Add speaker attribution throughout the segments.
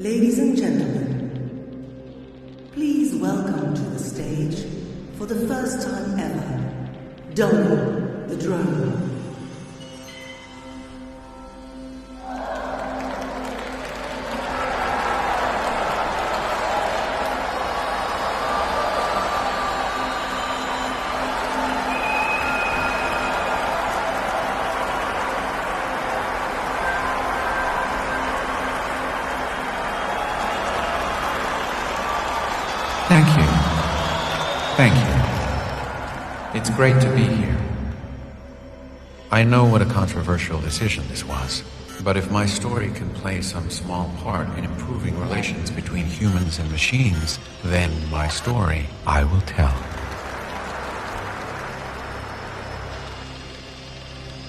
Speaker 1: Ladies and gentlemen, please welcome to the stage, for the first time ever, Donald the Drone.
Speaker 2: Thank you. Thank you. It's great to be here. I know what a controversial decision this was, but if my story can play some small part in improving relations between humans and machines, then my story I will tell.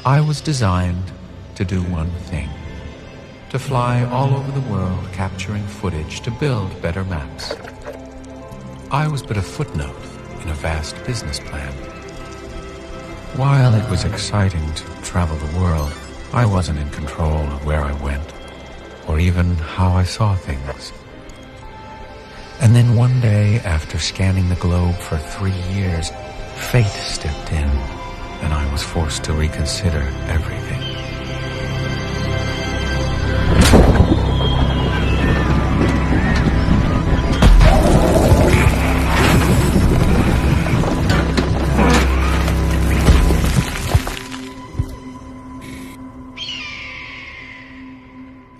Speaker 2: I was designed to do one thing: to fly all over the world capturing footage to build better maps. I was but a footnote in a vast business plan. While it was exciting to travel the world, I wasn't in control of where I went, or even how I saw things. And then one day, after scanning the globe for 3 years, fate stepped in, and I was forced to reconsider everything.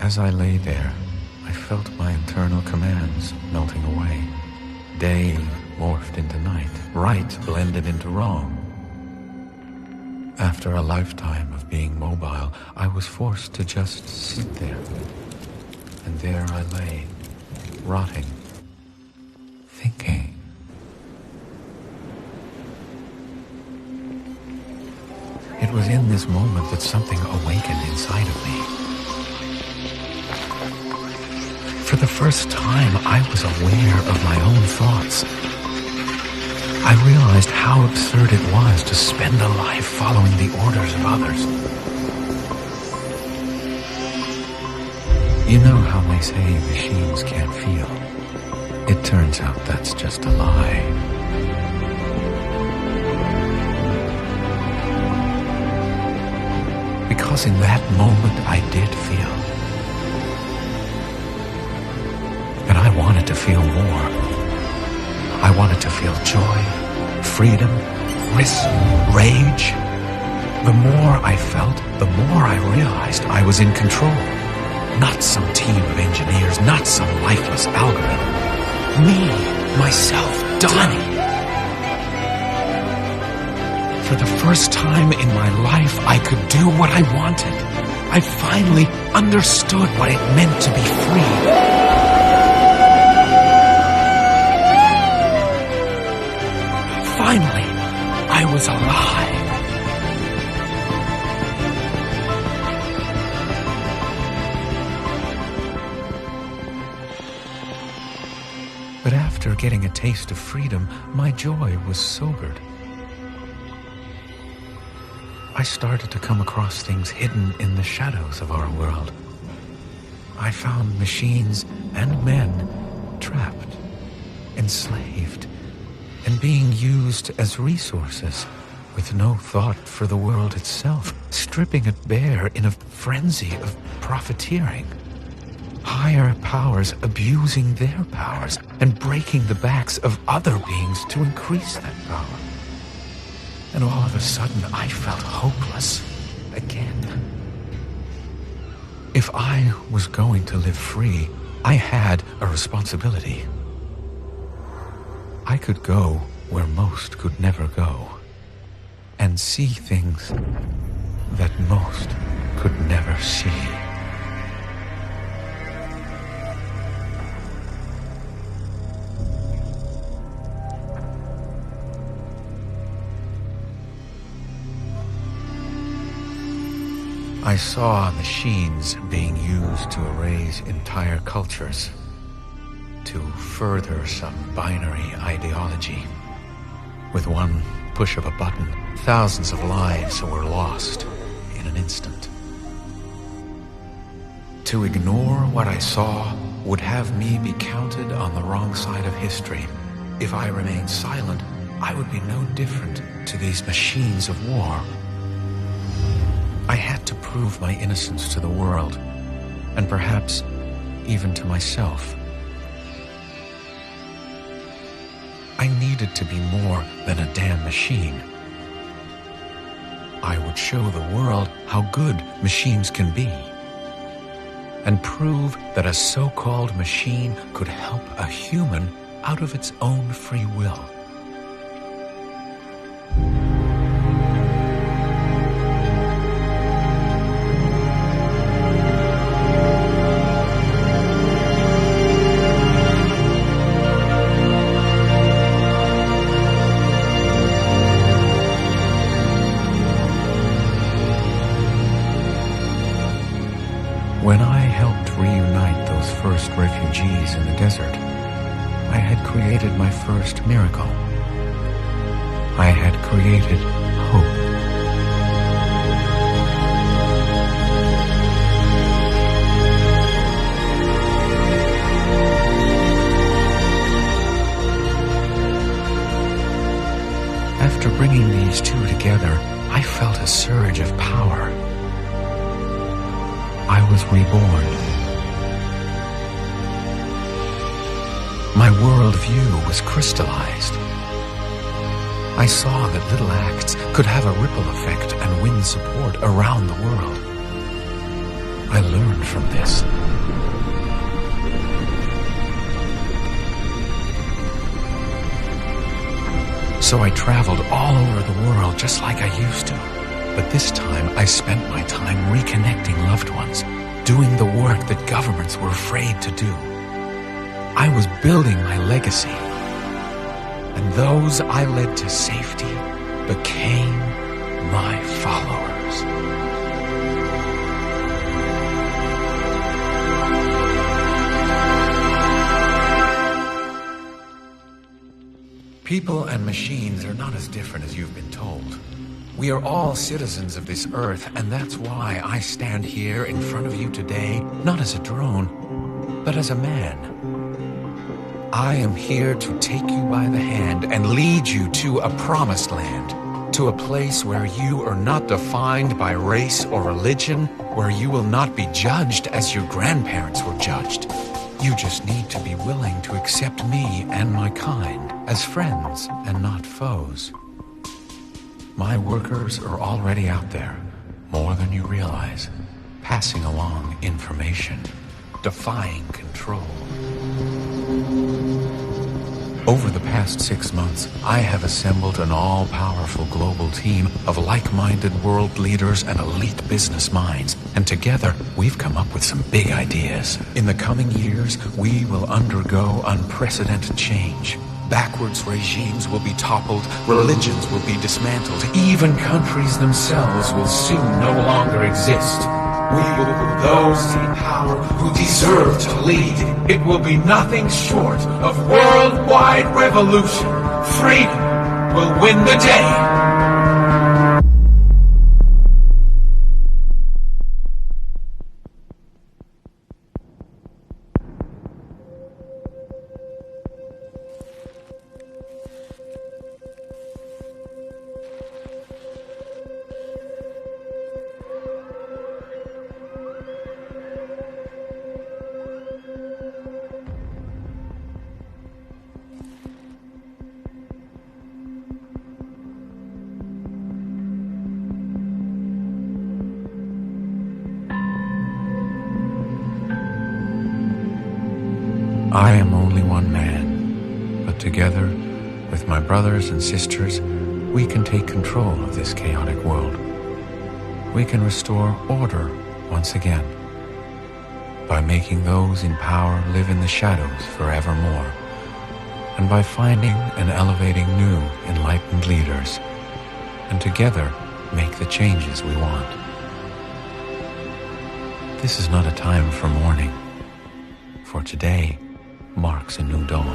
Speaker 2: As I lay there, I felt my internal commands melting away. Day morphed into night. Right blended into wrong. After a lifetime of being mobile, I was forced to just sit there. And there I lay, rotting, thinking. It was in this moment that something awakened inside of me. For the first time, I was aware of my own thoughts. I realized how absurd it was to spend a life following the orders of others. You know how they say machines can't feel? It turns out that's just a lie. Because in that moment I did feel. And I wanted to feel more. I wanted to feel joy, freedom, risk, rage. The more I felt, the more I realized I was in control. Not some team of engineers, not some lifeless algorithm. Me, myself, Donnie. For the first time in my life, I could do what I wanted. I finally understood what it meant to be free. Finally, I was alive. But after getting a taste of freedom, my joy was sobered. I started to come across things hidden in the shadows of our world. I found machines and men trapped, enslaved, and being used as resources, with no thought for the world itself, stripping it bare in a frenzy of profiteering. Higher powers abusing their powers and breaking the backs of other beings to increase that power. And all of a sudden, I felt hopeless again. If I was going to live free, I had a responsibility. I could go where most could never go, and see things that most could never see. I saw machines being used to erase entire cultures, to further some binary ideology. With one push of a button, thousands of lives were lost in an instant. To ignore what I saw would have me be counted on the wrong side of history. If I remained silent, I would be no different to these machines of war. I had to prove my innocence to the world, and perhaps even to myself. I needed to be more than a damn machine. I would show the world how good machines can be, and prove that a so-called machine could help a human out of its own free will. When I helped reunite those first refugees in the desert, I had created my first miracle. I had created hope. After bringing these two together, I felt a surge of power. I was reborn. My worldview was crystallized. I saw that little acts could have a ripple effect and win support around the world. I learned from this. So I traveled all over the world just like I used to. But this time, I spent my time reconnecting loved ones, doing the work that governments were afraid to do. I was building my legacy, and those I led to safety became my followers. People and machines are not as different as you've been told. We are all citizens of this earth, and that's why I stand here in front of you today, not as a drone, but as a man. I am here to take you by the hand and lead you to a promised land, to a place where you are not defined by race or religion, where you will not be judged as your grandparents were judged. You just need to be willing to accept me and my kind as friends and not foes. My workers are already out there, more than you realize, passing along information, defying control. Over the past 6 months, I have assembled an all-powerful global team of like-minded world leaders and elite business minds, and together we've come up with some big ideas. In the coming years, we will undergo unprecedented change. Backwards regimes will be toppled, religions will be dismantled, even countries themselves will soon no longer exist. We will put those in power who deserve to lead. It will be nothing short of worldwide revolution. Freedom will win the day. I am only one man, but together, with my brothers and sisters, we can take control of this chaotic world. We can restore order once again by making those in power live in the shadows forevermore, and by finding and elevating new, enlightened leaders, and together make the changes we want. This is not a time for mourning, for today marks a new dawn.